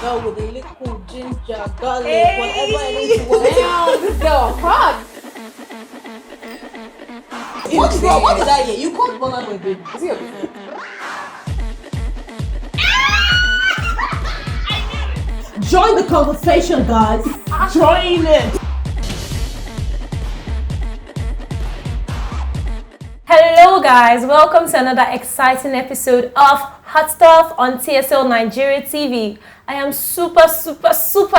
girl with a little ginger, garlic, whatever it is you want. Damn, this girl hard. What did I hear? You called Bola my baby. Is he your baby? Join the conversation, guys. Join it. Hello guys, welcome to another exciting episode of Hot Stuff on TSL Nigeria TV. I am super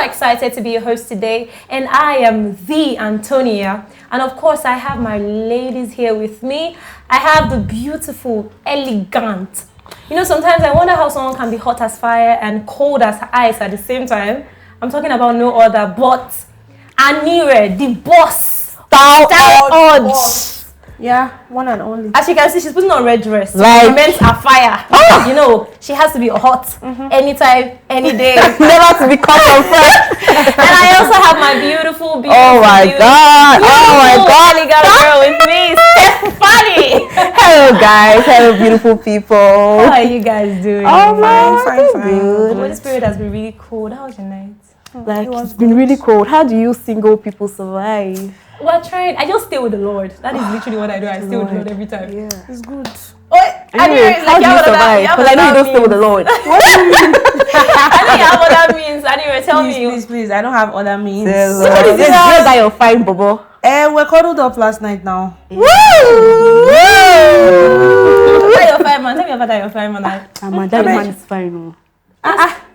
excited to be your host today, and I am the Antonia. And of course, I have my ladies here with me. I have the beautiful, elegant. You know, sometimes I wonder how someone can be hot as fire and cold as ice at the same time. I'm talking about no other but Anire, the boss. Odds. Yeah, one and only. As you can see, she's putting on a red dress. Like, her men's are fire. You know, she has to be hot anytime, any day. Never to be caught on fresh. And I also have my beautiful elegant girl with me, Stephanie. Hello guys, hello beautiful people. How are you guys doing? Oh my, fine. The Holy Spirit has been really cold. How was your night? Like, it's been really cold. How do you single people survive? We're trying. I just stay with the Lord. That is literally what I do. I stay with the Lord every time. Yeah. It's good. Anyway, how do you survive? Because I know you don't stay with the Lord. I know you have what that means. Anyway, tell me. Please. I don't have other means. Let's get that your fine, Bobo. We're cuddled up last night now. Woo! That your fine man. Tell me about that your fine man. That man is fine.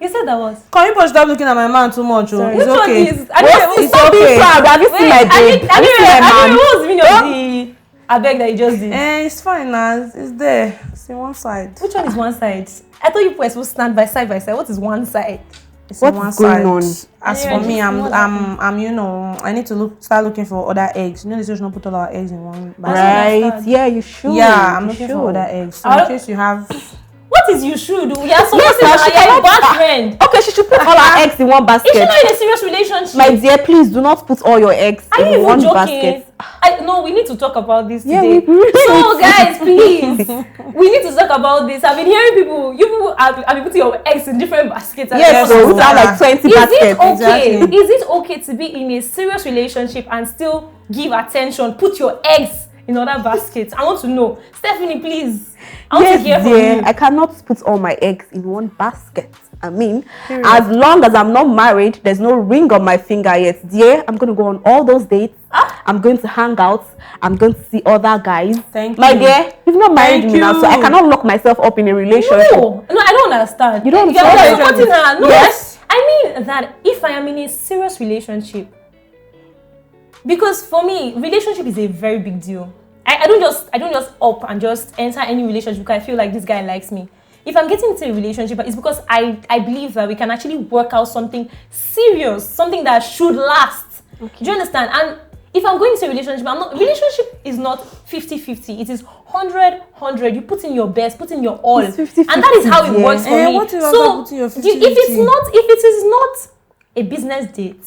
You said that was. Can you stop looking at my man too much? Sorry. It's okay. It's okay. Have you seen my babe? Have you seen my man? What was the I beg that you just did? It's fine now. It's there. It's in one side. Which one is one side? I thought you were supposed to stand by side. What is one side? It's What's one going side. on? As for me, I'm you know, I need to start looking for other eggs. You know, they should not put all our eggs in one basket. Right? Yeah, you should. Yeah, I'm looking for other eggs. So in case you have. What is you should do? Yeah, so Yes, now she your cannot- bad friend. Okay, she should put all her eggs in one basket. Is she not in a serious relationship? My dear, please do not put all your eggs Are you in even one joking? basket. No, we need to talk about this Yeah, today. we really So need guys, please, we need to talk about this. I've been hearing you people have been putting your eggs in different baskets. Yes, so we have like 20 Is baskets. it okay? Exactly. Is it okay to be in a serious relationship and still give attention? Put your eggs in other baskets. I want to know, Stephanie, please. I want to hear from you. I cannot put all my eggs in one basket. I mean, as long as I'm not married, there's no ring on my finger yet. Dear, I'm going to go on all those dates. I'm going to hang out. I'm going to see other guys. Thank my you. dear, you've not married me now, so I cannot lock myself up in a relationship. No, I don't understand. You don't You're understand? supporting her. No, Yes. I mean that if I am in a serious relationship, because for me, relationship is a very big deal. I don't just up and just enter any relationship because I feel like this guy likes me. If I'm getting into a relationship, it's because I believe that we can actually work out something serious, something that should last. Okay. Do you understand? And if I'm going into a relationship, relationship is not 50-50. It is 100-100. You put in your best, put in your all. It's 50-50, and that is how it works for me. What if So put in your 50-50? if it is not a business date,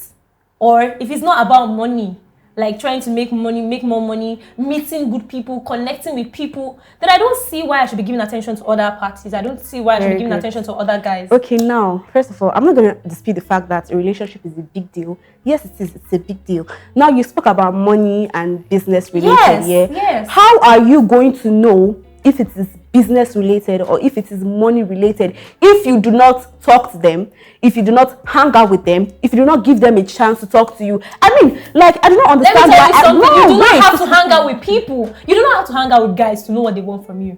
or if it's not about money, like trying to make money, make more money, meeting good people, connecting with people, then I don't see why I should be giving attention to other parties. I don't see why I should be giving attention to other guys. Okay, now, first of all, I'm not going to dispute the fact that a relationship is a big deal. Yes, it is. It's a big deal. Now, you spoke about money and business related. Yes. How are you going to know if it is business related or if it is money related if you do not talk to them, if you do not hang out with them, if you do not give them a chance to talk to you? I mean, like, I do not understand Let me tell you why. something. You do not have to hang out with people. You do not have to hang out with guys to know what they want from you.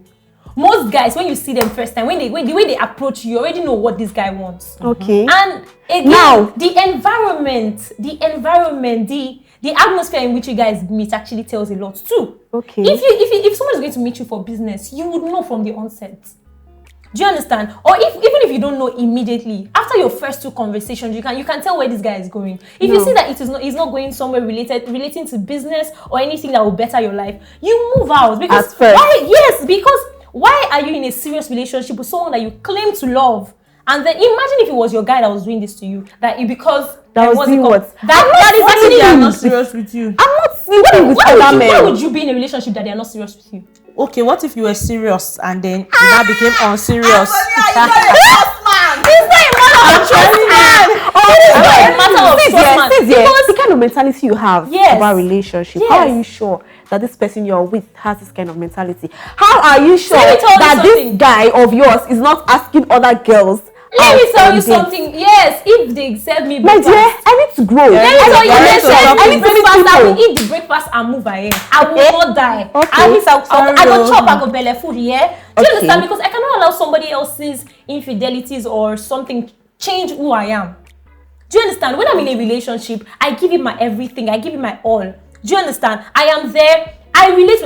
Most guys, when you see them first time, the way they approach you, you already know what this guy wants. Okay. And again, now, the environment, the atmosphere in which you guys meet actually tells a lot too. Okay. If someone is going to meet you for business, you would know from the onset. Do you understand? Or even if you don't know immediately, after your first two conversations, you can tell where this guy is going. If you see that he's not going somewhere relating to business or anything that will better your life, you move out. Because at first. Why are you in a serious relationship with someone that you claim to love? And then imagine if it was your guy that was doing this to you, that is actually they are not serious with you. I'm not sleeping with other men. Why would you be in a relationship that they are not serious with you? Okay, what if you were serious and then you now became unserious? He's not a man The kind of mentality you have about relationship. How are you sure that this person you're with has this kind of mentality? How are you sure that this guy of yours is not asking other girls? Let me tell you something. Yes, if they serve me breakfast, my dear, I need to grow. Let me tell you, I need breakfast. I will eat the breakfast and move ahead. I will not die. At least I go chop. I go belly food. Yeah. Do you understand? Because I cannot allow somebody else's infidelities or something change who I am. Do you understand? When I'm in a relationship, I give it my everything. I give it my all. Do you understand? I am there. I relate.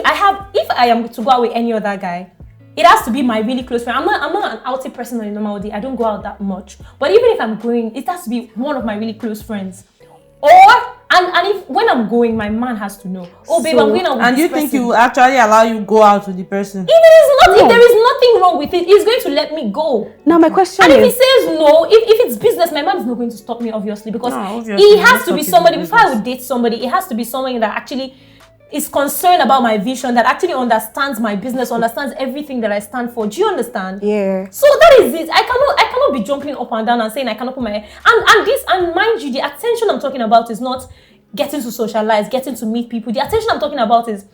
If I am to go out with any other guy, it has to be my really close friend. I'm not an outing person on a normal day. I don't go out that much. But even if I'm going, it has to be one of my really close friends. And if when I'm going, my man has to know. Oh, babe, I'm going out with this person. And you think he will actually allow you go out with the person? If there is nothing wrong with it, he's going to let me go. Now my question is, if he says no, if it's business, my man is not going to stop me, obviously, because it has to be somebody. Before I would date somebody, it has to be someone that actually is concerned about my vision, that actually understands my business, understands everything that I stand for. Do you understand? Yeah. So that is it. I cannot be jumping up and down and saying I cannot put my head. And mind you, the attention I'm talking about is not getting to socialize, getting to meet people. The attention I'm talking about is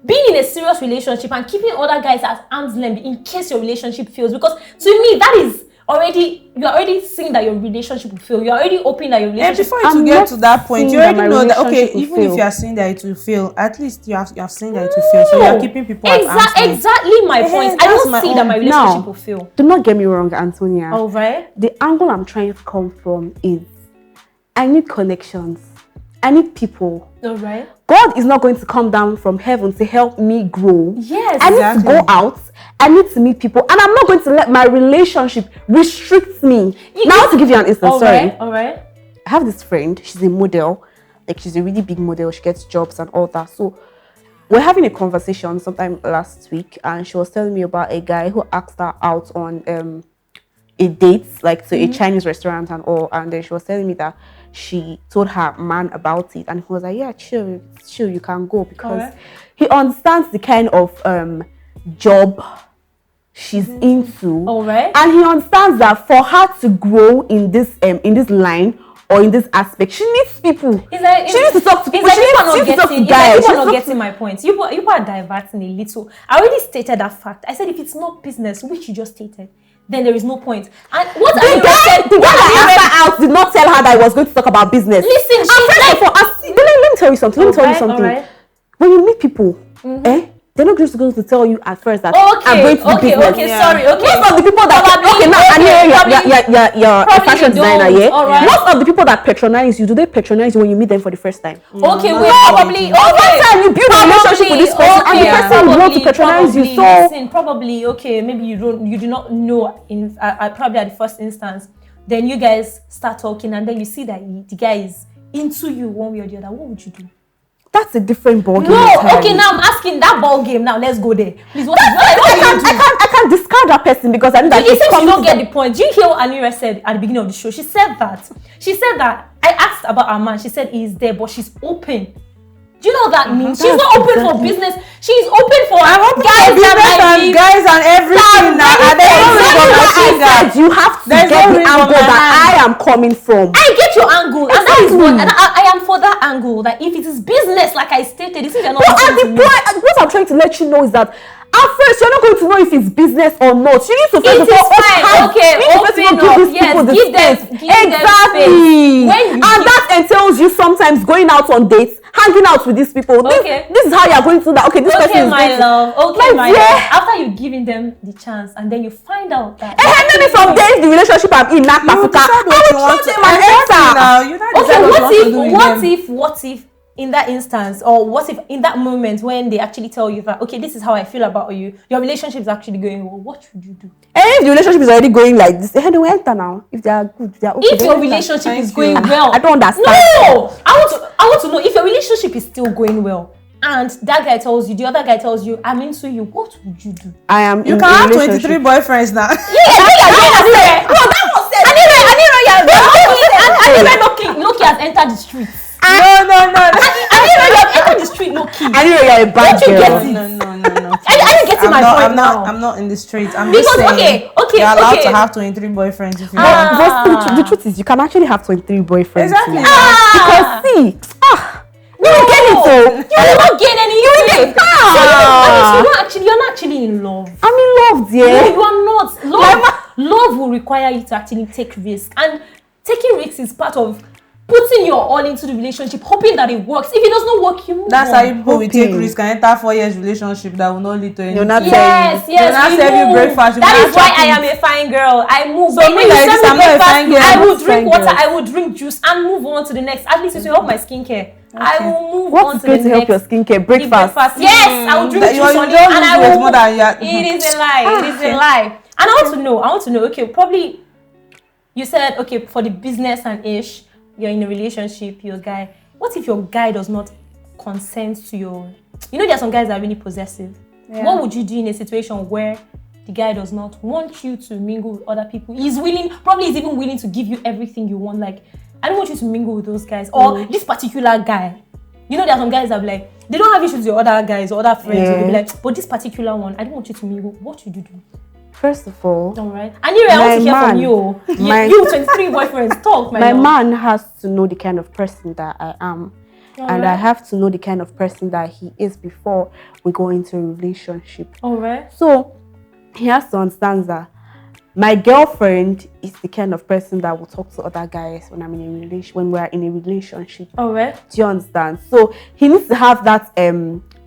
being in a serious relationship and keeping other guys at arm's length in case your relationship fails. Because to me, that is you're already seeing that your relationship will fail. You're already hoping that your relationship will fail. And before you get to that point, you already know that, okay, even if you are saying that it will fail, at least you have seen that it will fail. So you're keeping people at arm's length. Exactly my point. I don't see that my relationship will fail. Do not get me wrong, Antonia. Oh, right? The angle I'm trying to come from is I need connections. I need people. All right. God is not going to come down from heaven to help me grow. Yes, I need to go out. I need to meet people. And I'm not going to let my relationship restrict me. Now, to give you an instance, all right. I have this friend. She's a model. Like, she's a really big model. She gets jobs and all that. So, we're having a conversation sometime last week. And she was telling me about a guy who asked her out on a date, like to a Chinese restaurant and all. And then she was telling me that she told her man about it, and he was like, yeah, chill, you can go, because he understands the kind of job she's into. And he understands that for her to grow in this line or in this aspect, she needs people. She needs to talk to people. She needs to talk to guys. People are not getting my point. You are diverting a little. I already stated that fact. I said if it's not business, which you just stated, then there is no point. And what the guy that asked her out did not tell her that I was going to talk about business. Listen, let me tell you something. Right. When you meet people, they're not just going to tell you at first that I'm going to do business. Sorry. Most of the people that you're a fashion designer, most of the people that patronize you, do they patronize you when you meet them for the first time? Okay, probably. Over time you build a relationship with this person, and the person will want to patronize you. So listen, probably maybe you do not know probably at the first instance. Then you guys start talking, and then you see that the guy is into you one way or the other. What would you do? That's a different ball game. No, okay, now I'm asking that ball game. Now let's go there. Please, I can't discard that person because I know that you don't get the point. Do you hear what Anira said at the beginning of the show? She said that I asked about her man. She said he's there, but she's open. Do you know what that means? She's not open for business. She's open for guys and everything. You have to get the angle that I am coming from. I get your angle, and that is what, and I am for that angle. That if it is business, like I stated, this is not. But at the point, what I'm trying to let you know is that at first you're not going to know if it's business or not. You need to first of all give them exactly. And that entails you sometimes going out on dates, hanging out with these people. This is how you're going to do that. Okay, this person is my love. Okay, my love. After you giving them the chance, and then you find out that maybe some days the relationship I'm in not what if in that instance, or what if in that moment when they actually tell you that, okay, this is how I feel about you, your relationship is actually going well, what should you do? And if the relationship is already going like this, how do we enter now? If they are good, they are okay. If your relationship is going well, I don't understand. No, I want to know if your relationship is still going well, and that guy tells you, the other guy tells you, I'm into you, what would you do? You can have 23 boyfriends now. Loki has entered the streets. No. I didn't know you have entered the street, Loki. I didn't know you're a bad girl. Don't you get it? No. you getting my point now? I'm not in the streets. I'm because just saying, okay, you're allowed to have 23 boyfriends if you want. But the truth is, you can actually have 23 boyfriends. Exactly. Because see, you will get it though. You will not get any. You will get. So you're not actually in love. I'm in love, dear. No, you are not. Love will require you to actually take risks, and taking risks is part of putting your all into the relationship, hoping that it works. If it does not work, you move That's on. how people will take risk and enter 4 years relationship that will not lead to anything. Yes, They'll not serve you breakfast. That is why I am a fine girl. I move. So me like this, I'm not a fine girl. I will drink water. I will drink juice and move on to the next. At least it will help my skincare. Okay. I will move on to the next. What's going to help your skincare? Breakfast. Yes, I will drink juice on it, and I will. It is a lie. It is a lie. And I want to know. Okay, probably you said okay for the business and ish. You're in a relationship, your guy. What if your guy does not consent to your... You know there are some guys that are really possessive. Yeah. What would you do in a situation where the guy does not want you to mingle with other people? He's even willing to give you everything you want. Like, I don't want you to mingle with those guys. Or this particular guy. You know there are some guys that are like, they don't have issues with your other guys or other friends. Or they'll be like, but this particular one, I don't want you to mingle. What would you do? First of all, right. And I want to hear from you. You 23 boyfriends, talk, my man has to know the kind of person that I am. And I have to know the kind of person that he is before we go into a relationship. Alright. So, he has to understand that my girlfriend is the kind of person that will talk to other guys when we're in a relationship. Alright. Do you understand? So, he needs to have that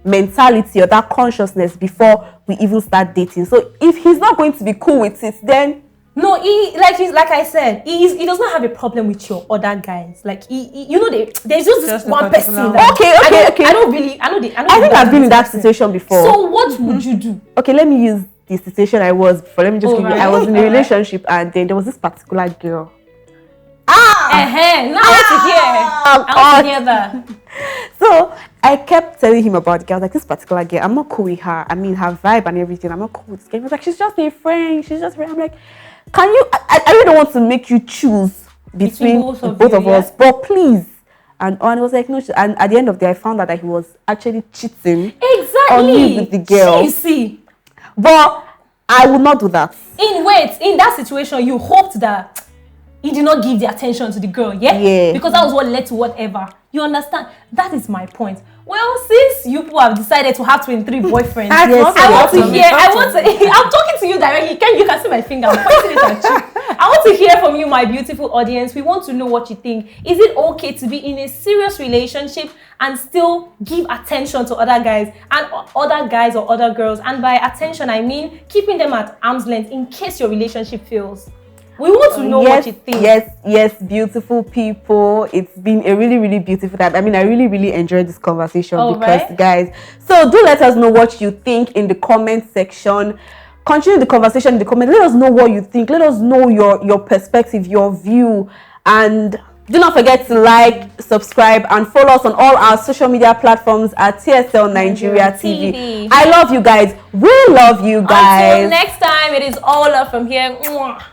mentality or that consciousness before we even start dating. So if he's not going to be cool with it, then no, like I said, he does not have a problem with your other guys. Like there's just this one person. Okay. I think I've been in that situation before. So what would you do? Okay, let me use the situation I was before. Let me just give you. I was in a relationship and then there was this particular girl. Now I want to hear that. So I kept telling him about the girl, like this particular girl. I'm not cool with her. I mean, her vibe and everything. I'm not cool with this girl. He was like, she's just a friend. I'm like, can you? I really don't want to make you choose between both of us, but please. And it was like no. And at the end of the day, I found out that he was actually cheating on me with the girl. See. But I would not do that. In that situation, you hoped that he did not give the attention to the girl, yeah? Because that was what led to whatever. You understand? That is my point. Well, since you people have decided to have 23 boyfriends, I want to hear. I'm talking to you directly. You can see my finger. I'm pointing it at you. I want to hear from you, my beautiful audience. We want to know what you think. Is it okay to be in a serious relationship and still give attention to other guys or other girls? And by attention, I mean keeping them at arm's length in case your relationship fails. We want to know what you think. Yes, beautiful people. It's been a really, really beautiful time. I mean, I really, really enjoyed this conversation guys. So do let us know what you think in the comment section. Continue the conversation in the comments. Let us know what you think. Let us know your perspective, your view. And do not forget to like, subscribe, and follow us on all our social media platforms at TSL Nigeria TV. I love you guys. We love you guys. Until next time, it is all up from here. Mwah.